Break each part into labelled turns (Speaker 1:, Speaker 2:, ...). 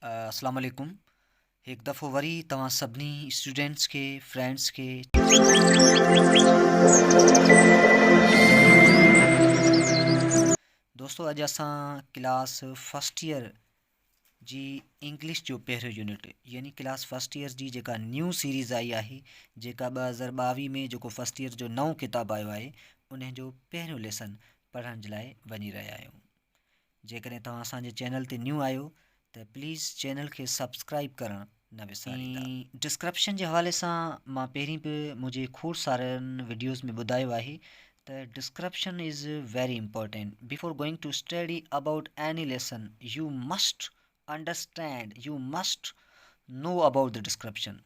Speaker 1: अस्सलाम वालेकुम। एक दफ़ो वरी तव्हां सभिनी स्टूडेंट्स खे फ्रेंड्स खे दोस्तों अॼु असां क्लास फस्ट ईयर जी इंग्लिश जो पहिरियों यूनिट यानी क्लास फस्ट ईयर जी जेका न्यू सीरीज़ आई आहे, जेका 2022 में जेको फस्ट ईयर जो नओं किताबु आयो आहे उन जो पहिरियों लेसन पढ़ण जे लाइ वञी रहिया आहियूं। जेकॾहिं तव्हां असांजे चैनल ते न्यू आहियो त प्लीज़ चैनल खे सब्सक्राइब करणु न विसारींदा। डिस्क्रिप्शन जे हवाले सां मां पहिरीं बि मुंहिंजे खोड़ सारनि वीडियोज़ में ॿुधायो आहे त description is very important. Before going to study about any lesson you must understand, you must know about the description.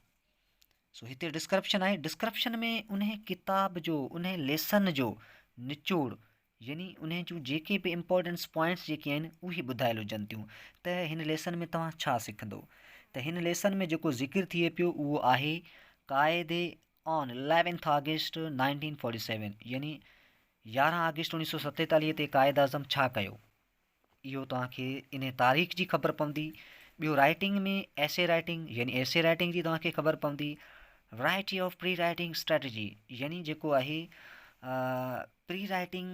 Speaker 1: So हिते डिस्क्रिप्शन आहे, डिस्क्रिप्शन में उन किताब जो उन लेसन जो निचोड़ यानी उन जूं जेके बि इम्पोर्टेंट्स पॉइंट्स जेके आहिनि उहे ॿुधायल हुजनि थियूं त हिन लेसन में तव्हां छा सिखंदो। त हिन लेसन में जेको ज़िक्र थिए पियो उहो आहे क़ाइदे ऑन 11 अगस्त 1947 यानी 11 अगस्त 1947 ते क़ाइद आज़म छा कयो, इहो तव्हांखे इन तारीख़ जी ख़बर पवंदी। ॿियो राइटिंग में एसे राइटिंग यानी एसे राइटिंग जी तव्हांखे ख़बर पवंदी। Variety of pre writing strategy यानी जेको आहे प्री राइटिंग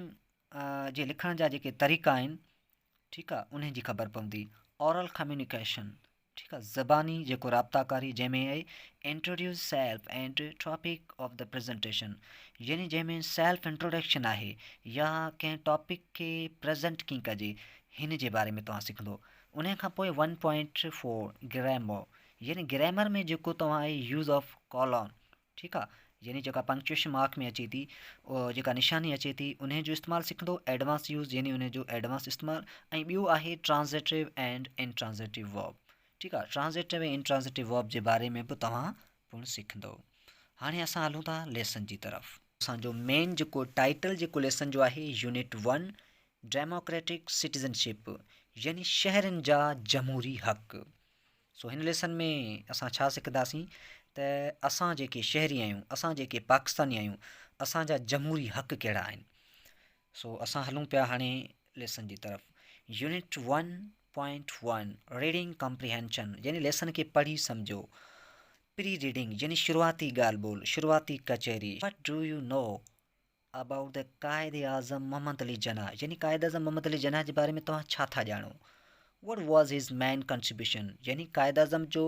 Speaker 1: जे लिखण जा जेके तरीक़ा आहिनि, ठीकु आहे, उन जी ख़बर पवंदी। ओरल कम्युनिकेशन, ठीकु आहे, ज़बानी जेको राब्ताकारी जंहिंमें आहे introduce self and topic of the presentation यानी जंहिंमें सेल्फ इंट्रोडक्शन आहे या कंहिं टॉपिक खे प्रेज़ेंट कीअं कजे हिन जे बारे में तव्हां सिखंदो। उन खां पोइ 1.4 ग्रामर यानी ग्रामर में जेको तव्हां आहे यूज़ ऑफ कॉलन, ठीकु आहे, यानी जेका पंक्चुएशन मार्क में अचे थी, जेका निशानी अचे थी उन जो इस्तेमालु सिखंदो। एडवांस यूज़ यानी उन जो एडवांस इस्तेमालु। ऐं ॿियो आहे ट्रांज़िटिव एंड इंट्रांज़िटिव वर्ब, ठीकु आहे, ट्रांज़िटिव ऐं इंट्रांज़िटिव वर्ब जे बारे में बि तव्हां पिणु सिखंदो। हाणे असां हलूं था लेसन जी तरफ़। असांजो मेन जेको टाइटल जेको लेसन जो आहे यूनिट 1 डेमोक्रेटिक सिटीज़नशिप यानी शहरनि जा जमहूरी हक़। सो हिन लेसन में असां छा सिखंदासीं त असां जेके शहरी आहियूं, असां जेके पाकिस्तानी आहियूं, असांजा जमहूरी हक़ कहिड़ा आहिनि। सो असां हलूं पिया हाणे लेसन जी तरफ़। यूनिट 1.1 रीडिंग कॉम्प्रिहेंशन यानी लेसन खे पढ़ी सम्झो। प्री रीडिंग यानी शुरूआती ॻाल्हि ॿोल, शुरूआती कचहरी। What do you know about the Quaid Azam Mohammad Ali Jinnah यानी क़ाइद आज़म मोहम्मद अली जिन्ना जे बारे में तव्हां छा था ॼाणो। वट वॉज हिज मैन कंट्रीब्यूशन यानी क़ाइद आज़म जो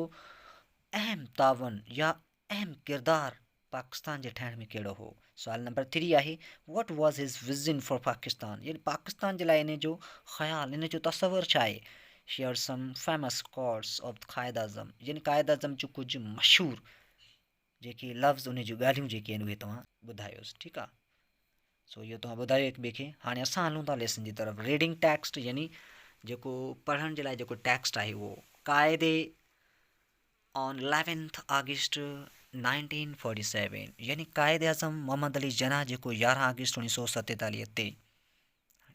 Speaker 1: अहम तावन या अहम किरदार पाकिस्तान जे ठाहिण में कहिड़ो हो। सवाल नंबर 3 आहे वट वॉज हिज विज़न फॉर पाकिस्तान यानी पाकिस्तान जे लाइ इन जो ख़्यालु, इन जो तसवुरु छा आहे। Share some famous quotes of Quaid Azam यानी क़ाइद आज़म जो कुझु मशहूरु जेके लफ़्ज़ उन जूं ॻाल्हियूं जेके आहिनि उहे तव्हां ॿुधायोसि, ठीकु आहे। सो इहो तव्हां ॿुधायो हिक ॿिए खे। हाणे असां हलूं था लेसन जी तरफ़। रीडिंग टेक्स्ट यानी जेको पढ़ण जे लाइ जेको टेक्स्ट आहे उहो क़ाइदे ऑन 11 अगस्त 1947 यानी क़ाइद आज़म मोहम्मद अली जिन्ना जेको 11 अगस्त 1947 ते,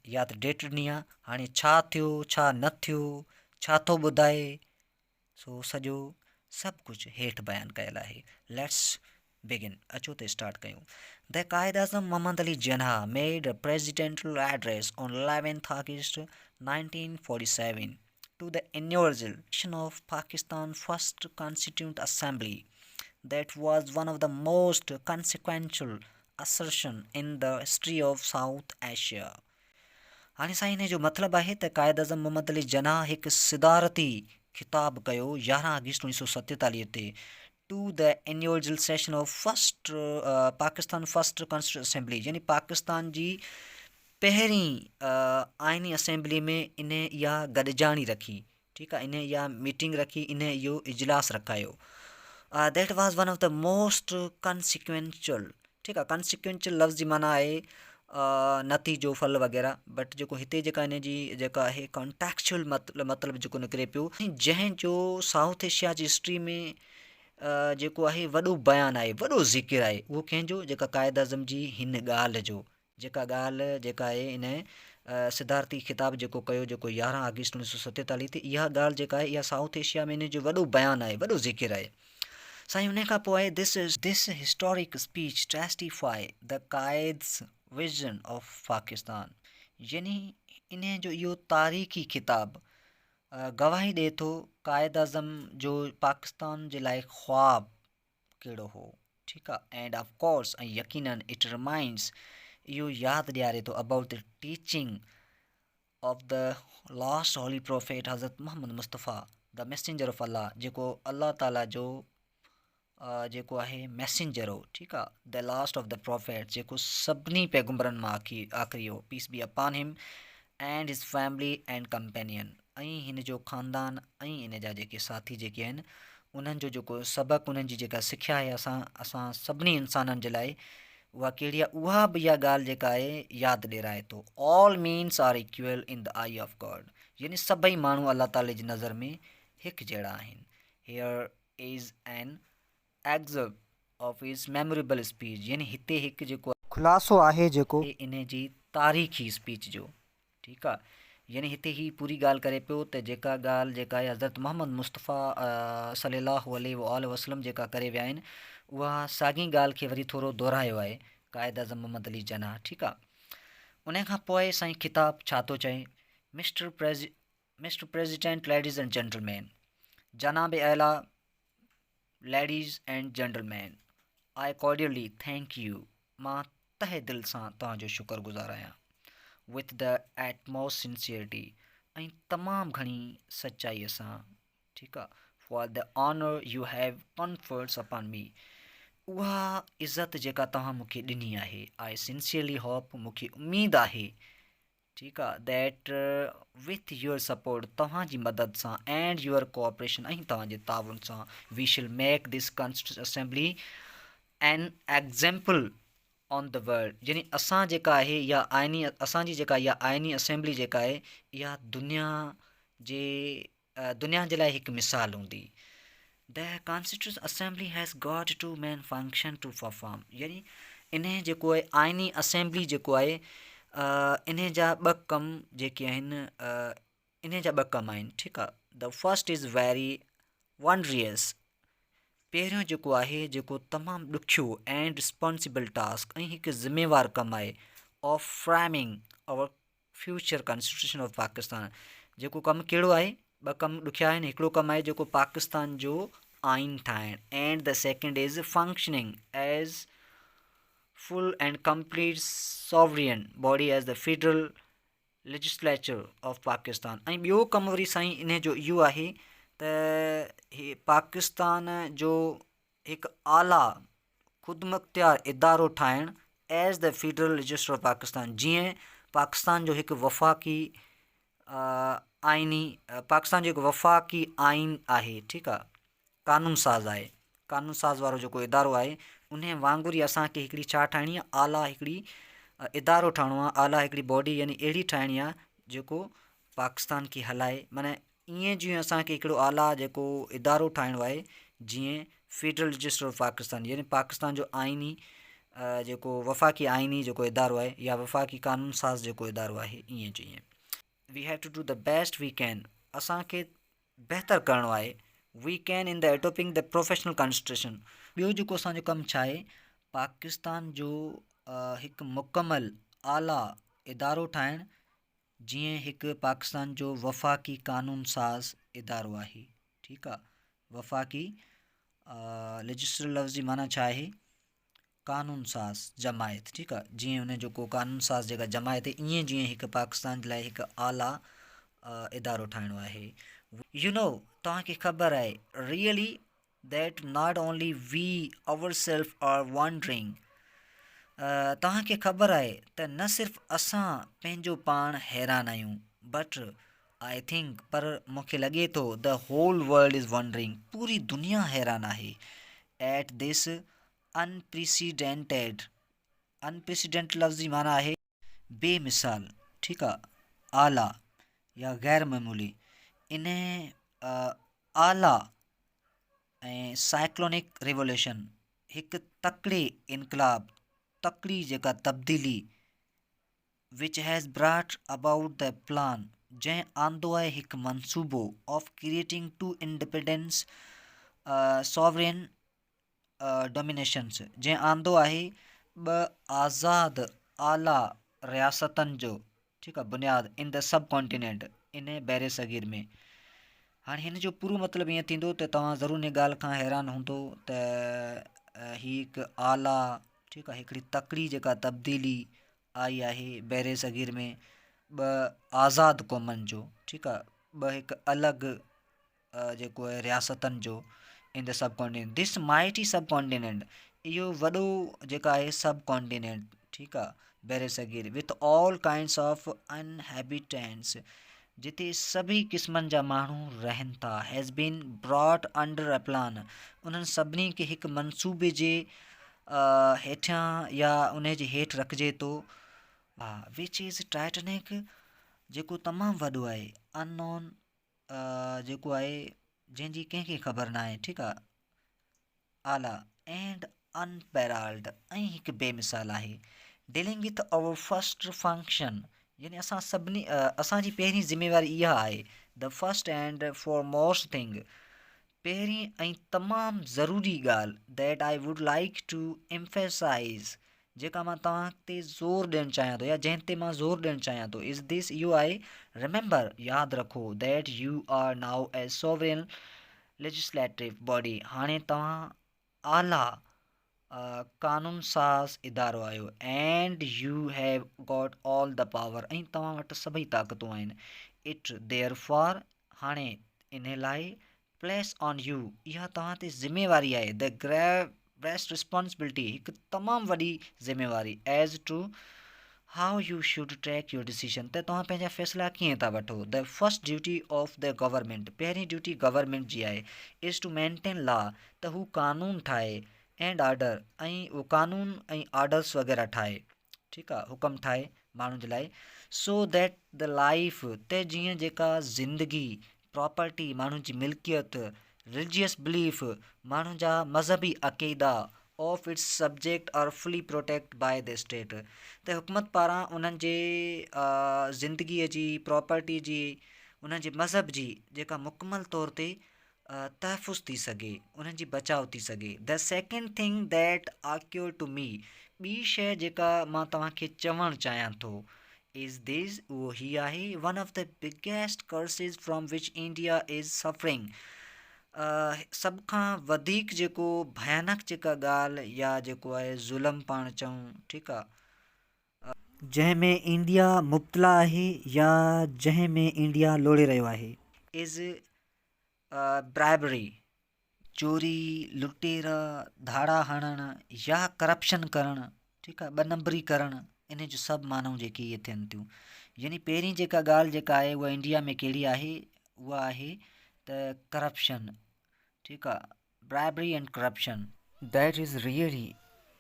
Speaker 1: यादि डेट ॾिनी आहे। हाणे छा थियो छा न थियो, छा थो ॿुधाए, सो सॼो सभु कुझु हेठि बयानु कयल आहे। लेट्स बिगिन, अचो त स्टार्ट कयूं। The Quaid Azam Mohammad Ali Jinnah made a presidential address on 11 August 1947 to the inaugural session of Pakistan First Constituent Assembly. That was one of the most consequential assertion in the history of South Asia. हाणे साईं हिन जो मतिलबु आहे त क़ाइद आज़म मोहम्मद अली जिन्ना हिकु सिदारती ख़िताबु कयो 11 अगस्त 1947 ते to the annual session of Pakistan first constituent assembly यानी पाकिस्तान जी पहिरीं आइनी असेंबली में इन इहा गॾिजाणी रखी, ठीकु आहे, इन इहा मीटिंग रखी, इन इहो इजलास रखायो। दैट वाज़ one of the most consequential, ठीकु आहे, कॉन्सिक्वेंशल लफ़्ज़ जी माना आहे नतीजो फल वग़ैरह, बट जेको हिते जेका इन जी जेका आहे कॉन्टेक्चुअल मतिलबु जेको निकिरे पियो जंहिंजो साउथ एशिया जी हिस्ट्री में जेको आहे वॾो बयानु आहे, वॾो ज़िक्र आहे, उहो कंहिंजो, जेका क़ाइद आज़म जी हिन ॻाल्हि जो, जेका ॻाल्हि जेका आहे इन सिदारती ख़िताबु जेको कयो जेको 11 अगस्त 1947 ते, इहा ॻाल्हि जेका आहे इहा साउथ एशिया में इन जो वॾो बयानु आहे, वॾो ज़िक्र आहे। साईं उन खां पोइ आहे this historic speech testify the Quaid's vision of Pakistan यानी इन जो इहो तारीख़ी ख़िताबु गवाही ॾिए थो क़ाइद अज़म जो पाकिस्तान जे लाइ ख़्वाबु कहिड़ो हो, ठीकु आहे। एंड ऑफ कोर्स ऐं यकीनन इट रिमाइंड्स, इहो यादि ॾियारे थो about the teaching of the last holy prophet Hazrat Mohammad Mustafa the messenger of Allah, जेको अल्लाह ताला जो जेको आहे मैसेंजर हो, ठीकु आहे। The last of the prophet, जेको सभिनी पैगुंबरनि मां आख़िरी हो, peace be upon him and his family and companion, ऐं हिन जो ख़ानदान ऐं हिन जा जेके साथी जेके आहिनि उन्हनि जो जेको सबक़ु, उन्हनि जी जेका सिख्या आहे असां सभिनी इंसाननि जे लाइ, उहा कहिड़ी आहे, उहा बि इहा ॻाल्हि जेका आहे यादि ॾियाराए थो। All means are equal in the eye of God, यानी सभई माण्हू अल्लाह ताले जी नज़र में हिकु जहिड़ा आहिनि। हियर इज़ एन एक्ज़र्प ऑफ हिज मेमोरेबल स्पीच, यानी हिते हिकु जेको ख़ुलासो आहे जेको इन जी तारीख़ी स्पीच जो, ठीकु आहे। यानी हिते ही पूरी ॻाल्हि करे पियो त जेका ॻाल्हि जेका आहे हज़रत मोहम्मद मुस्तफ़ा सल्लल्लाहु अलैहि वसल्लम जेका करे विया आहिनि, उहा साॻी ॻाल्हि खे वरी थोरो दोहिरायो आहे क़ाइद अज़म मोहम्मद अली जना, ठीकु आहे। उन खां पोइ साईं ख़िताबु छा थो चए, mister president, ladies and gentleman, जनाब आला, ladies and gentleman, I cordially thank U, मां तहे दिलि सां तव्हांजो शुक्रगुज़ार आहियां, विथ द एटमोस्ट सिंसियरिटी, ऐं तमामु घणी सचाईअ सां, ठीकु आहे। For the honour you have conferred upon me, उहा इज़त जेका तव्हां मूंखे ॾिनी आहे, आई सिंसियरली होप, मूंखे उमेदु आहे, ठीकु आहे, दैट विथ योर सपोर्ट, तव्हांजी मदद सां, एंड योर कोऑपरेशन, ऐं तव्हांजे ताउन सां, वी शिल make this constitution assembly an example on the world, यानी असां जेका आहे इहा आइनी, असांजी जेका इहा आइनी असेंबली जेका आहे, इहा दुनिया जे लाइ हिकु मिसाल हूंदी। The constitution assembly has got two main function to perform, यानी इन जेको आहे आइनी असेंबली जेको आहे, इन जा ॿ कम जेके आहिनि, इन जा ॿ कम आहिनि, ठीकु आहे। द फस्ट इज़ वेरी वंड्रियस, पहिरियों जेको आहे जेको तमामु ॾुखियो एंड रिस्पॉन्सिबल टास्क ऐं हिकु ज़िम्मेवारु कमु आहे, of framing our future constitution of Pakistan, जेको कमु कहिड़ो आहे, ॿ कमु ॾुखिया आहिनि। हिकिड़ो कमु आहे जेको पाकिस्तान जो आइन ठाहिणु, and the second is functioning as full and complete sovereign body as the federal legislature of Pakistan. ऐं ॿियो कमु वरी साईं इन जो इहो आहे त ही पाकिस्तान जो हिकु आला ख़ुदमुख्तियार इदारो ठाहिणु as the federal legislature of Pakistan, जीअं पाकिस्तान जो हिकु वफ़ाक़ी आइनी, पाकिस्तान जो हिकु वफ़ाक़ी आइन आहे, ठीकु आहे, कानून साज़ आहे, कानून साज़ वारो जेको इदारो आहे, उन वांगुरु ई असांखे हिकिड़ी छा ठाहिणी आहे, आला हिकिड़ी इदारो ठाहिणो आहे, आला हिकिड़ी बॉडी, यानी अहिड़ी ठाहिणी आहे जेको पाकिस्तान खे हलाए, माना ईअं जीअं असांखे हिकिड़ो आला जेको इदारो ठाहिणो आहे, जीअं फेडरल रजिस्टर ऑफ पाकिस्तान, यानी पाकिस्तान जो आइनी जेको वफ़ाक़ी आइनी जेको इदारो आहे, या वफ़ाक़ी कानून साज़ जेको इदारो आहे, ईअं जीअं we have to do the best we can, असांखे बहितर करिणो आहे, we can in the adopting the professional constitution. ॿियो जेको असांजो कमु छा आहे, पाकिस्तान जो हिकु मुकमल आला इदारो ठाहिणु, जीअं हिकु पाकिस्तान जो वफ़ाक़ी कानून साज़ इदारो आहे, ठीकु आहे। वफ़ाक़ी लेजिस्लेटिव लफ़्ज़ जी माना छा आहे, कानून साज़ जमायत, ठीकु आहे। जीअं हुन जेको कानून साज़ जेका जमायत, ईअं जीअं हिकु पाकिस्तान जे लाइ हिकु आला इदारो ठाहिणो आहे। यू नो, तव्हांखे ख़बर आहे, really that not only we our self are wondering, तव्हांखे ख़बर आहे त न सिर्फ़ु असां पंहिंजो पाण हैरान आहियूं, बट आई थिंक, पर मूंखे लॻे थो the whole world is wondering, पूरी दुनिया हैरान आहे, एट दिस अनप्रेसिडेंटेड लफ़्ज़ जी माना आहे बेमिसाल, ठीकु आहे, आला या गैर मामूली, इन आला ऐं साइक्लोनिक रिवोल्यूशन, हिकु तकिड़े इनकलाब, तकिड़ी जेका तब्दीली, which has brought about the plan, जंहिं आंदो आहे हिकु मनसूबो, of creating two independence sovereign dominations, जंहिं आंदो आहे ॿ आज़ाद आला रियासतनि जो, ठीकु आहे, बुनियाद इन द सब कॉन्टिनेंट, इन बैरे सगीर में, हाणे हिन जो पूरो मतिलबु ईअं थींदो त तव्हां ज़रूरु इन ॻाल्हि खां हैरान हूंदो त ही हिकु आला, ठीकु आहे, हिकिड़ी तकड़ी जेका तब्दीली आई आहे बर सग़ीर में ॿ आज़ादु क़ौमनि जो, ठीकु आहे, ॿ हिकु अलॻि जेको आहे रियासतनि जो in the sub continent, this माइटी सब कॉन्टिनेंट, इहो वॾो जेका आहे सब कॉन्टिनेंट, ठीकु आहे, बर सग़ीर with all kinds of inhabitants, जिते सभी क़िस्मनि जा माण्हू रहनि था, has been brought under a plan, उन्हनि सभिनी खे हिकु मनसूबे जे हेठियां या उन जे हेठि रखिजे थो, हा, विच इज़ टाइटनिक, जेको तमामु वॾो आहे, अननोन, जेको आहे जंहिंजी कंहिंखे ख़बर न आहे, ठीकु आहे, आला एंड अनपैराल्ड, ऐं हिकु बेमिसाल आहे, dealing with our first function, यानी असां सभिनी असांजी पहिरीं ज़िम्मेवारी इहा आहे, the first and foremost thing, पहिरीं ऐं तमामु ज़रूरी ॻाल्हि that I would like to emphasise, जेका मां तव्हां ते ज़ोर ॾियणु चाहियां थो या जंहिं ते मां ज़ोर ॾियणु चाहियां थो, इज़ दिस, इहो आहे, रिमेंबर, यादि रखो, that you are now a sovereign legislative body, हाणे तव्हां आला कानून साज़ इदारो आहियो, and you have got all the power, ऐं तव्हां वटि सभई ताक़तूं आहिनि, इट देयर फॉर, हाणे इन लाइ प्लेस ऑन यू, इहा तव्हां ते ज़िम्मेवारी आहे, द ग्रेवेस्ट रिस्पॉन्सिबिलिटी, हिकु तमामु वॾी ज़िम्मेवारी, as to how you should take your decision, त तव्हां पंहिंजा फ़ैसिला कीअं था वठो, the first duty of the government, पहिरीं ड्यूटी गवर्नमेंट जी आहे, इज़ टू मेंटेन लॉ, त हू कानून ठाहे, एंड आर्डर, ऐं उहो कानून ऐं आर्डर्स वग़ैरह ठाहे, ठीकु आहे, हुकम ठाहे माण्हुनि जे लाइ, सो दैट द लाइफ, त जीअं जेका ज़िंदगी, प्रॉपर्टी, माण्हुनि जी मिल्कियत, रिलीजियस बिलीफ, माण्हुनि जा मज़हबी अक़ीदा of its subject are fully protect by the state, त हुकूमत पारां उन्हनि जे ज़िंदगीअ जी, प्रॉपर्टी जी, उन्हनि जे मज़हब जी जेका मुकमल तौर ते तहफ़ुज़ थी सघे, उन्हनि जी बचाव थी सघे, the second thing that occur to me, ॿी शइ जेका मां तव्हांखे चवणु चाहियां थो, इज़ दिस, उहो ही आहे, one of the biggest curses from which India is suffering, सभ खां वधीक जेको भयानक जेका ॻाल्हि या जेको आहे ज़ुल्म पाण चऊं, ठीकु आहे, जंहिंमें इंडिया मुब्तला आहे या जंहिंमें इंडिया लोड़े रहियो आहे, इज़ ब्राइबरी, चोरी, लुटेर, धाड़ा हणणु या करप्शन करणु, ठीकु आहे, ॿ नंबरी करणु, इन जो सभु मानव जेके इहे थियनि थियूं, यानी पहिरीं जेका ॻाल्हि जेका आहे उहा इंडिया में कहिड़ी आहे, उहा आहे त करप्शन, ठीकु आहे, bribery and corruption, that is really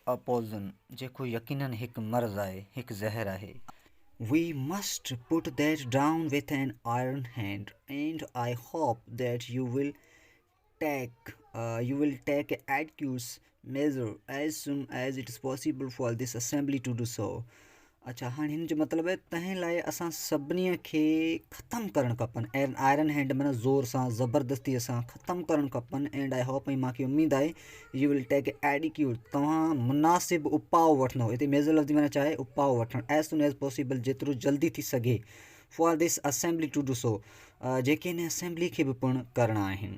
Speaker 1: a poison, जेको यकीनन हिकु मर्ज़ आहे, हिकु ज़हर आहे, we must put that down with an iron hand, and I hope that you will take adequate measure as soon as it is possible for this assembly to do so. अच्छा, हाणे हिन जो मतिलबु आहे तंहिं लाइ असां सभिनी खे ख़तमु करणु खपनि, ऐं आयरन हैंड माना ज़ोर सां, ज़बरदस्तीअ सां ख़तमु करणु खपनि, एंड आई होप, ऐं मूंखे उमेदु आहे, यू विल टेक एडिक्यूट, तव्हां मुनासिबु उपाउ वठंदो, हिते मेज़र लफ़्ज़ माना छा आहे, उपाउ वठणु, एज़ सुन एज़ पॉसिबल, जेतिरो जल्दी थी सघे, for this assembly to do so, जेके हिन असेंबली खे बि पिणु करणा आहिनि।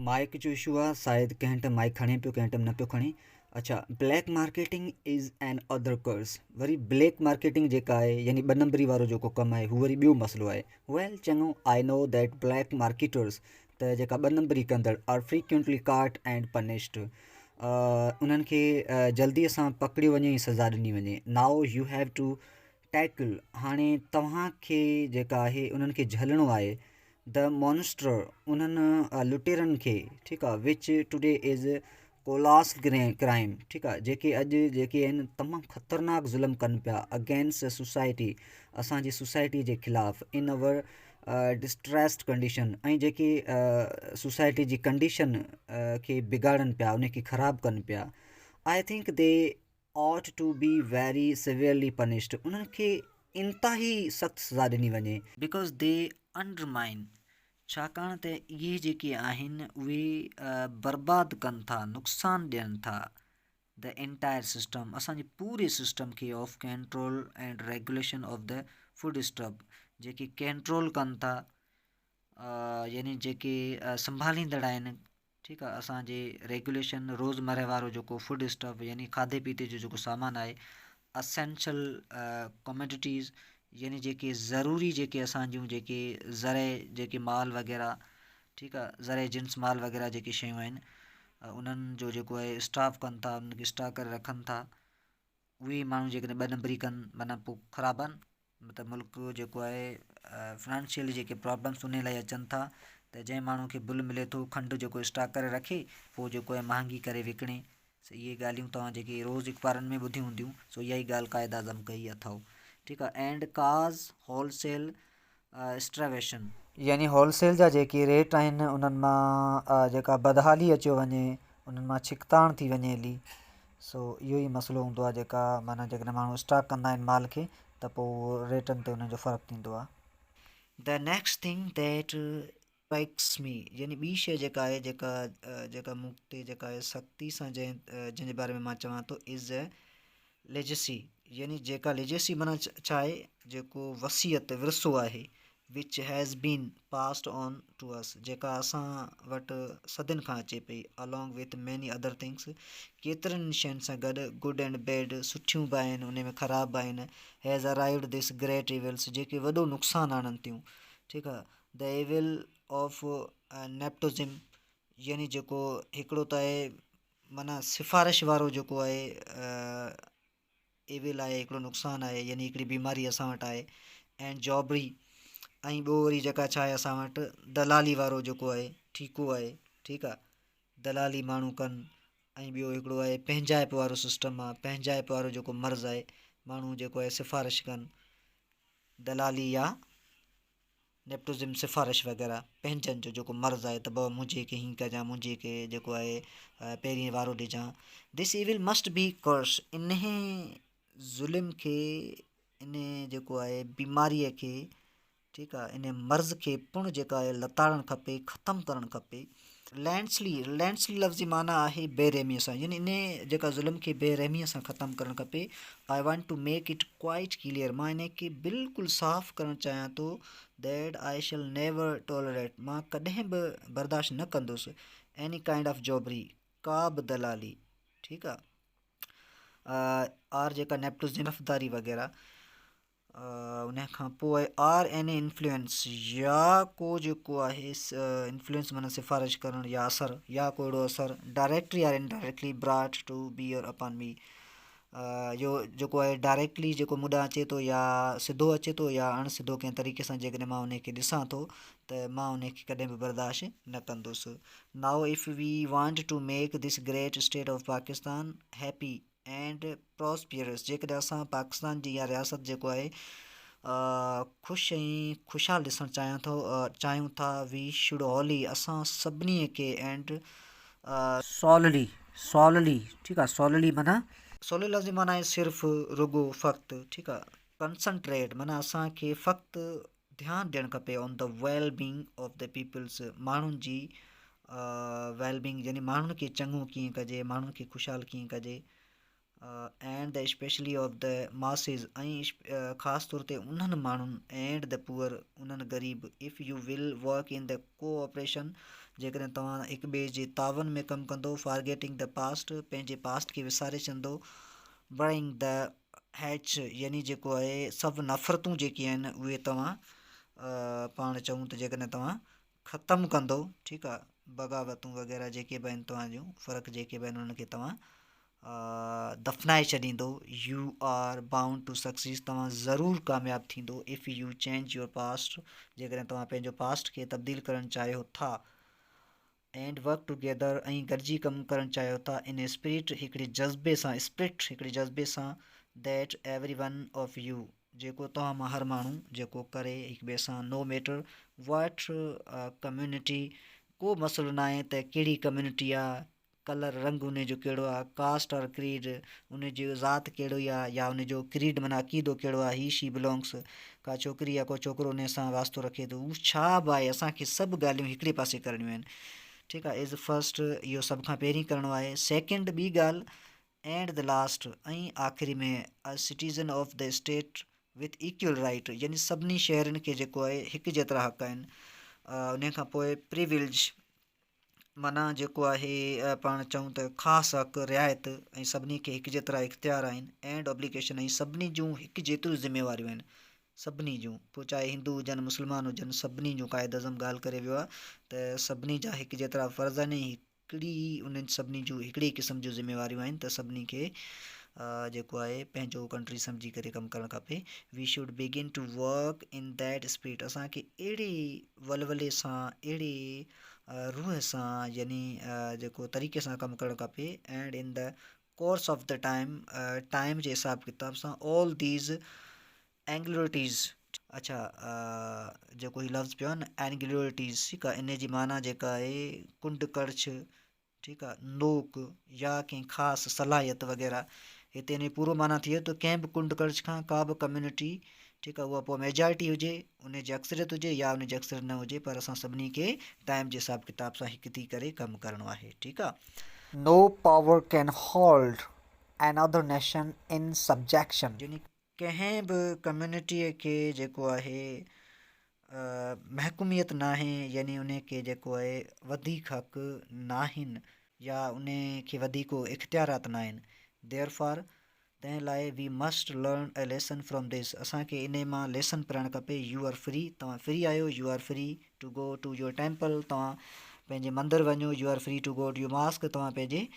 Speaker 1: माइक जो इशू आहे, शायदि कंहिं टाइम माइक खणे पियो, कंहिं टाइम न पियो खणे। अच्छा, black marketing is another curse, वरी ब्लैक मार्केटिंग जेका आहे यानी ॿ नंबरी वारो जेको कमु आहे, हू वरी ॿियो मसइलो आहे। वेल, चङो I know that black marketers, त जेका ॿ नंबरी कंदड़, are frequently caught and punished, उन्हनि खे जल्दीअ सां पकड़ियो वञे, सज़ा ॾिनी वञे। Now you have to tackle, हाणे तव्हांखे जेका आहे उन्हनि खे झलणो आहे, द मॉन्स्टर, उन्हनि लुटेरनि खे, ठीकु आहे, विच टुडे इज़ कोलास क्राइम, ठीकु आहे, जेके अॼु जेके आहिनि तमामु ख़तरनाक ज़ुल्म कनि पिया अगेंस्ट सोसाइटी, असांजी सोसाइटी जे ख़िलाफ़ु, इन अवर डिस्ट्रेस्ड कंडीशन, ऐं जेके सोसाइटी जी कंडीशन खे बिगाड़नि पिया, उनखे ख़राबु कनि पिया, I think they ought to be very severely punished, उन्हनि खे इंतिहाई सख़्तु सज़ा ॾिनी वञे, बिकॉज़ दे अंडरमाइन, छाकाणि त इहे जेके आहिनि उहे बर्बादु कनि था, नुक़सानु ॾियनि था द एंटायर सिस्टम, असांजे पूरे सिस्टम खे, of control and regulation of the food stock, जेके कंट्रोल कनि था यानी जेके संभालींदड़ आहिनि, ठीकु आहे, असांजे रेगुलेशन रोज़मर्रा वारो जेको फूड स्टफ यानी खाधे पीते जो जेको सामान आहे, असेंशल कमोडिटीज़ यानी जेके ज़रूरी जेके असांजूं जेके ज़रे जेके माल वग़ैरह, ठीकु आहे, ज़रे जिन्स माल वग़ैरह जेके शयूं आहिनि, उन्हनि जो जेको आहे स्टॉक कनि था, उनखे स्टॉक करे रखनि था, उहे माण्हू जेकॾहिं ॿ नंबरी कनि माना पोइ ख़राबु आहिनि, मतिलबु मुल्क जो आहे फाइनेंशियली जेके प्रॉब्लम्स उन लाइ अचनि था, त जंहिं माण्हू खे भुल मिले थो खंडु जेको स्टॉक करे रखे पोइ जेको आहे महांगी करे विकिणे, इहे ॻाल्हियूं तव्हां जेके रोज़ अख़बारनि में ॿुधियूं हूंदियूं, सो इहा ई ॻाल्हि क़ाइदा आज़म कई अथव, ठीकु आहे। एंड काज़ होलसेल स्ट्रवेशन यानी होलसेल जा जेके रेट आहिनि उन्हनि मां जेका बदहाली अची वञे, उन्हनि मां छिकताण थी वञे हली, सो इहो ई मसइलो हूंदो आहे, जेका माना जेकॾहिं माण्हू स्टॉक कंदा आहिनि माल खे त पोइ रेटनि ते उन्हनि जो फ़र्क़ु थींदो आहे। The next thing that strikes me यानी ॿी शइ जेका आहे जेका मूं ते जेका आहे सख़्ती सां जंहिंजे बारे में मां चवां थो इज़ लेजेसी, यानी जेका लेजेसी माना छा आहे, जेको वसियत विरसो आहे, which has been passed on to us, जेका असां वटि सदियुनि खां अचे पई, along with many other things, केतिरनि शयुनि सां गॾु, गुड एंड बैड, सुठियूं बि आहिनि उन में ख़राब बि आहिनि, has arrived this great evils, जेके वॾो नुक़सानु आणनि थियूं, ठीकु आहे। द इविल ऑफ नेप्टोज़िम यानी जेको हिकिड़ो त आहे माना सिफ़ारिश वारो जेको आहे इविल आहे, हिकिड़ो नुक़सानु आहे, यानी हिकिड़ी बीमारी असां वटि आहे, एंड जॉबरी, ऐं ॿियो वरी जेका छा आहे असां वटि दलाली वारो जेको आहे ठीकु आहे, ठीकु आहे, दलाली माण्हू कनि, ऐं ॿियो हिकिड़ो आहे पंहिंजाइप वारो सिस्टम आहे, पंहिंजाइप वारो जेको मर्ज़ु आहे, माण्हू जेको आहे सिफ़ारिश कनि, दलाली या नेप्टोज़िम सिफ़ारिश वग़ैरह, पंहिंजनि जो जेको मर्ज़ु आहे त भाउ मुंहिंजे खे हीअं कजां, मुंहिंजे खे जेको आहे पहिरीं वारो ॾिजां, दिस इविल मस्ट बी कर्स, इन ज़ुल्म खे, इन जेको आहे बीमारीअ खे, ठीकु आहे, इन मर्ज़ खे पिणु जेका आहे लताड़णु खपे, ख़तमु करणु खपे। लैंड्सली लफ़्ज़ जी माना आहे बेरहमीअ सां, यानी इन जेका ज़ुल्म खे बेरहमीअ सां ख़तमु करणु खपे। I want to make it quite clear, मां इन खे बिल्कुलु साफ़ु करणु चाहियां थो, that I shall never tolerate, मां कॾहिं बि बर्दाश्त न कंदुसि एनी काइंड ऑफ जॉबरी, का बि दलाली, ठीकु आहे, आर जेका नेप्टोज़िम तरफ़दारी वग़ैरह, उन खां पोइ आर एनी इन्फ्लुएंस, या को जेको आहे इन्फ्लुएंस माना सिफ़ारिश करणु या असरु, या को अहिड़ो असरु directly or indirectly brought to bear upon me, इहो जेको आहे डायरेक्टली जेको मूं ॾांहुं अचे थो, या सिधो अचे थो, या अणसिधो कंहिं तरीक़े सां जेकॾहिं मां उनखे ॾिसां थो त मां उनखे कॾहिं बि बर्दाश्त न कंदुसि। Now if we want to make this great state of Pakistan happy and prosperous, जेकॾहिं असां पाकिस्तान जी इहा रियासत जेको आहे ख़ुशि ऐं ख़ुशहाल ॾिसणु चाहियूं था, वी शुड ऑली, असां सभिनी खे, एंड सॉलली, ठीकु आहे, सॉलली माना सॉली लफ़्ज़ जी माना आहे सिर्फ़ु, रुगो, फ़क़्तु, ठीकु आहे, कंसंट्रेट माना असांखे फ़क़्तु ध्यानु ॾियणु खपे on the well being of the peoples, माण्हुनि जी वेल बींग यानी माण्हुनि खे चङो कीअं कजे, माण्हुनि खे ख़ुशहाल कीअं कजे, and the specially of the masses, ऐं ख़ासि तौर ते उन्हनि माण्हुनि, एंड द पुअर, उन्हनि ग़रीब, if U will work in the cooperation, जेकॾहिं तव्हां हिक ॿिए जे तावन में कमु कंदो, फॉरगेटिंग द पास्ट, पंहिंजे पास्ट खे विसारे छॾंदो, बर्निंग द हैच यानी जेको आहे सभु नफ़रतूं जेके आहिनि उहे तव्हां पाण चऊं त जेकॾहिं तव्हां ख़तमु कंदो, ठीकु आहे, बग़ावतूं वग़ैरह जेके बि आहिनि तव्हांजूं फ़र्क़ु जेके बि आहिनि उन्हनि खे तव्हां दफ़नाए छॾींदो, you are bound to succeed, तव्हां ज़रूरु कामयाबु थींदो, if you change your past, जेकॾहिं तव्हां पंहिंजो पास्ट खे तब्दील करणु चाहियो था, एंड वर्क टुगेदर, ऐं गॾिजी कमु करणु चाहियो था, इन स्पिरिट, हिकिड़े जज़्बे सां, हिकिड़े जज़्बे सां, that every one of U, जेको तव्हां मां हर माण्हू जेको करे हिक ॿिए सां, नो मैटर वट कम्यूनिटी, को मसइलो न आहे त कहिड़ी कम्यूनिटी आहे, कलर रंग उन जो कहिड़ो आहे, कास्ट और क्रीड, उन जो ज़ात कहिड़ो आहे, या उन जो क्रीड माना अक़ीदो कहिड़ो आहे, ही शी बिलोंग्स, का छोकिरी या को छोकिरो उन सां वास्तो रखे थो, उहो छा बि आहे, असांखे सभु ॻाल्हियूं हिकिड़े पासे करणियूं आहिनि, ठीकु आहे, इज़ फस्ट, इहो सभ खां पहिरीं करिणो आहे। सेकेंड ॿी ॻाल्हि, एंड द लास्ट, ऐं आख़िरी में a citizen of the state with equal right, यानी सभिनी शहरनि खे जेको आहे हिकु जेतिरा हक़ आहिनि, उन खां पोइ प्रिविलेज माना जेको आहे पाण चऊं त ख़ासि हक़ रिआयत ऐं सभिनी खे हिकु जेतिरा इख़्तियार आहिनि एंड ऑब्लिगेशन ऐं सभिनी जूं हिकु जेतिरियूं ज़िम्मेवारियूं आहिनि सभिनी जूं, पोइ चाहे हिंदू हुजनि मुस्लमान हुजनि, सभिनी जूं क़ाइद अज़म ॻाल्हि करे वियो आहे त सभिनी जा हिकु जेतिरा फ़र्ज़ आहिनि, हिकिड़ी उन्हनि सभिनी जूं हिकिड़ी क़िस्म जूं ज़िम्मेवारियूं आहिनि त सभिनी खे जेको आहे पंहिंजो कंट्री सम्झी करे कमु करणु खपे। We should begin to work in that spirit, असांखे अहिड़े वलवले सां अहिड़े रूह सां यानी जेको तरीक़े सां कमु करणु खपे and in the course of the time जे हिसाब किताब सां ऑल दीज़ एंगुलरिटीज़। अच्छा जेको हीउ लफ़्ज़ पियो आहे न एंगुलरिटीज़, ठीकु आहे, इन जी माना जेका आहे कुंड कड़छ, ठीकु आहे, नोक या कंहिं ख़ासि सलाहियत वग़ैरह, हिते इन पूरो माना थी वियो त कंहिं बि कुंड कड़छ खां का बि कम्यूनिटी, ठीकु आहे, उहा पोइ मेजॉरिटी हुजे उन जी अक्सरियत हुजे या उन जी अक्सरियत न हुजे, पर असां सभिनी खे टाइम जे हिसाब किताब सां हिकु थी करे कमु करिणो आहे, ठीकु आहे। No power can hold another nation in subjection, यानी कंहिं बि कम्यूनिटीअ खे जेको आहे महकूमियत नाहे, यानी उन खे जेको आहे वधीक हक़ नाहिनि या उन खे वधीक इख़्तियारात न आहिनि। देयरफॉर तंहिं लाइ we must learn a lesson from this, असांखे इन मां लेसन पढ़णु खपे। यू आर फ्री, तव्हां फ्री आहियो, you are free to go to your temple, तव्हां पंहिंजे मंदरु वञो, you are free to go to your mosque, तव्हां पंहिंजे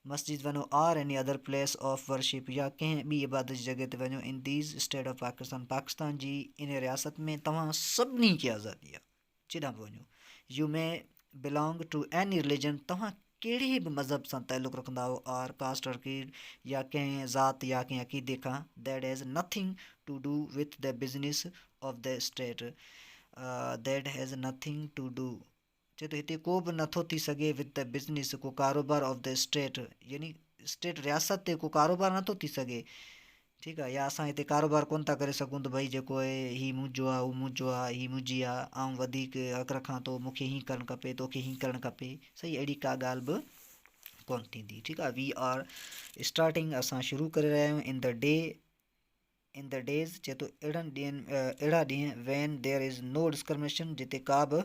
Speaker 1: मस्जिद वञो, or any other place of worship, या कंहिं ॿी इबादत जी जॻह ते वञो। In these state of Pakistan, Pakistan जी इन रियासत में तव्हां सभिनी खे आज़ादी आहे, चिॾां बि वञो। You may belong to any religion, तव्हां कहिड़े बि मज़हब सां ताल्लुक़ु रखंदा हो, आर कास्ट और क्रीड, या कंहिं ज़ात या कंहिं अक़ीदे खां, that has nothing to do with the business of the state, that has nothing to do, चए थो हिते को बि नथो थी सघे विथ द बिज़नेस, को कारोबार ऑफ द स्टेट, यानी स्टेट रियासत ते को कारोबार नथो थी सघे, ठीकु आहे, या असां हिते कारोबार कोन था करे सघूं त भई जेको आहे हीउ मुंहिंजो आहे, हू मुंहिंजो आहे, हीउ मुंहिंजी आहे, ऐं वधीक हक़ रखां थो, मूंखे हीअं करणु खपे, तोखे हीअं करणु खपे, सही, अहिड़ी का ॻाल्हि बि कोन थींदी, ठीकु आहे। वी आर स्टार्टिंग, असां शुरू करे रहिया आहियूं इन द डेज़, चए थो अहिड़ा ॾींहं when there is no discrimination, जिते का बि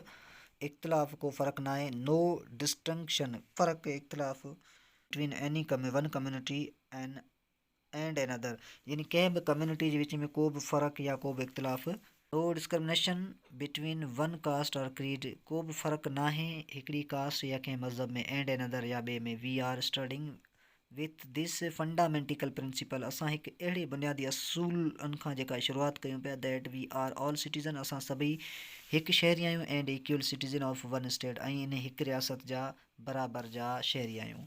Speaker 1: इख़्तिलाफ़, को फ़र्क़ु न आहे, नो डिस्टिंक्शन, फ़र्क़ु इख़्तिलाफ़ between any one community and another, यानी कंहिं बि कम्यूनिटी जे विच में को बि फ़र्क़ु या को बि इख़्तिलाफ़, नो डिस्क्रिमिनेशन बिटवीन वन कास्ट और क्रीड, को बि फ़र्क़ु न आहे हिकिड़ी कास्ट या कंहिं मज़हब में, एंड एन अदर या ॿिए में। We are starting with this fundamental principle, असां हिकु अहिड़े बुनियादी असूलनि खां जेका शुरूआति कयूं पिया, that we are all citizen, असां सभई हिकु शहरी आहियूं, and equal citizen of one state, ऐं इन हिकु रियासत जा बराबरि जा शहरी आहियूं।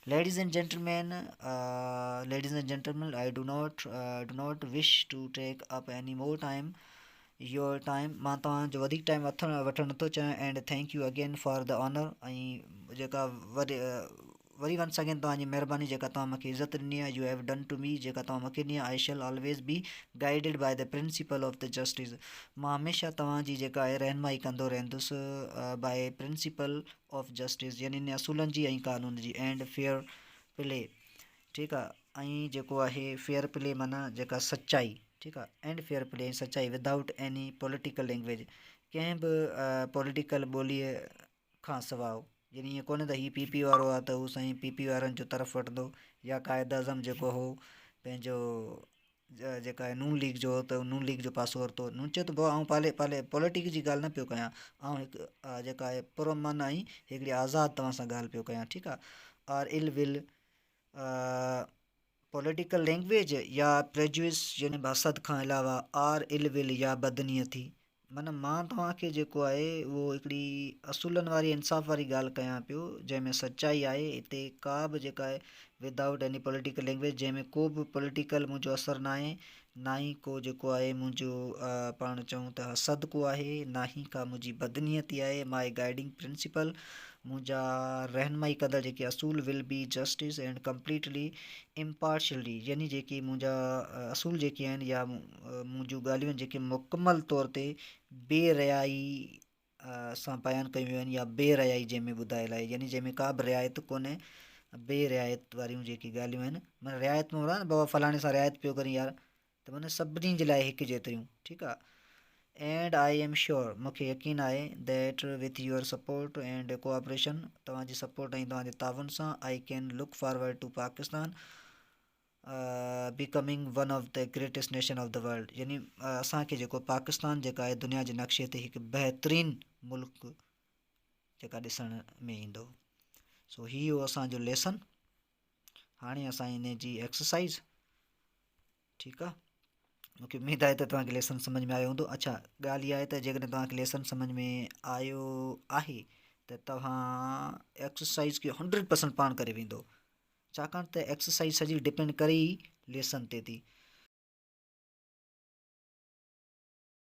Speaker 1: Ladies and gentlemen, I do not wish to take up any more time your time, मां तव्हांजो वधीक टाइम वठणु नथो चाहियां, and thank you again for the honour, ऐं जेका वरी वंस अगेन तव्हांजी महिरबानी जेका तव्हां मूंखे इज़त ॾिनी आहे, you have done to me, जेका तव्हां मूंखे ॾिनी आहे, I shall always be guided by the principle of the justice, मां हमेशह तव्हांजी जेका आहे रहनुमाई कंदो रहंदुसि बाय प्रिंसिपल ऑफ जस्टिस, यानी इन असूलनि जी ऐं कानून जी, एंड फेयर प्ले, ठीकु आहे, ऐं जेको आहे फेयर प्ले माना जेका सचाई, ठीकु आहे, एंड फेयर प्ले ऐं सचाई विदाउट एनी पॉलिटिकल लैंग्वेज, कंहिं बि पॉलिटिकल ॿोलीअ खां सवाइ, यानी ईअं कोन्हे त हीउ पी वारो आहे त हू साईं पी वारनि जो तरफ़ वठंदो, या क़ाइद अज़म जेको हो पंहिंजो जेका आहे नून लीग जो त नून लीग जो पासो वरितो, नून चयो त भाउ आउं पाले पॉलिटिक्स जी ॻाल्हि न पियो कयां, ऐं हिकु जेका आहे पुरअमन ऐं हिकिड़ी आज़ादु तव्हां सां ॻाल्हि पियो कयां, ठीकु आहे। Or ill will political language या प्रेजुइस, यानी हसद खां अलावा आर इल विल या बदनीयती, माना मां तव्हांखे जेको आहे उहो हिकिड़ी असूलनि वारी इंसाफ़ वारी ॻाल्हि कयां पियो, जंहिंमें सचाई आहे, हिते का बि जेका आहे विदाउट एनी पॉलिटिकल लैंग्वेज, जंहिंमें को बि पॉलिटिकल मुंहिंजो असरु न आहे, ना ई को जेको आहे मुंहिंजो पाण चऊं त हसद को आहे, ना ई का मुंहिंजी बदनीयती आहे, माई गाइडिंग प्रिंसिपल, मुंहिंजा रहनुमाई कंदड़ जेके असूल will be justice and completely impartially, यानी जेके मुंहिंजा असूल जेके आहिनि या मुंहिंजूं ॻाल्हियूं आहिनि जेके मुकमल तौर ते बेरयाई सां बयानु कयूं आहिनि, या बेरयाई जंहिंमें ॿुधायल आहे, यानी जंहिंमें का बि रिआयत कोन्हे, बेरिआयत वारियूं जेकी ॻाल्हियूं आहिनि, माना रिआयत में वणा न बाबा फलाणे सां रिआयत पियो करी यार, त माना सभिनी जे लाइ हिकु जेतिरियूं, ठीकु आहे, एंड आई एम श्योर मूंखे यकीन आहे that with your support and cooperation तव्हांजी सपोर्ट ऐं तव्हांजे तावन सां I can look forward to Pakistan becoming one of the greatest nation of the world. यानी असांखे जेको पाकिस्तान जेका आहे दुनिया जे नक्शे ते हिकु बहितरीनु मुल्क जेका ॾिसण में ईंदो। सो हीअ असांजो लेसन। हाणे असां इन जी एक्सरसाइज़। ठीकु आहे, मूंखे उमेदु आहे त तव्हांखे लेसन सम्झ में आयो हूंदो। अच्छा, ॻाल्हि इहा आहे त जेकॾहिं तव्हांखे लेसन सम्झ में आयो आहे त तव्हां एक्सरसाइज़ खे 100% पाण करे वेंदो, छाकाणि त एक्सरसाइज़ सॼी डिपेंड करे ई लेसन ते थी।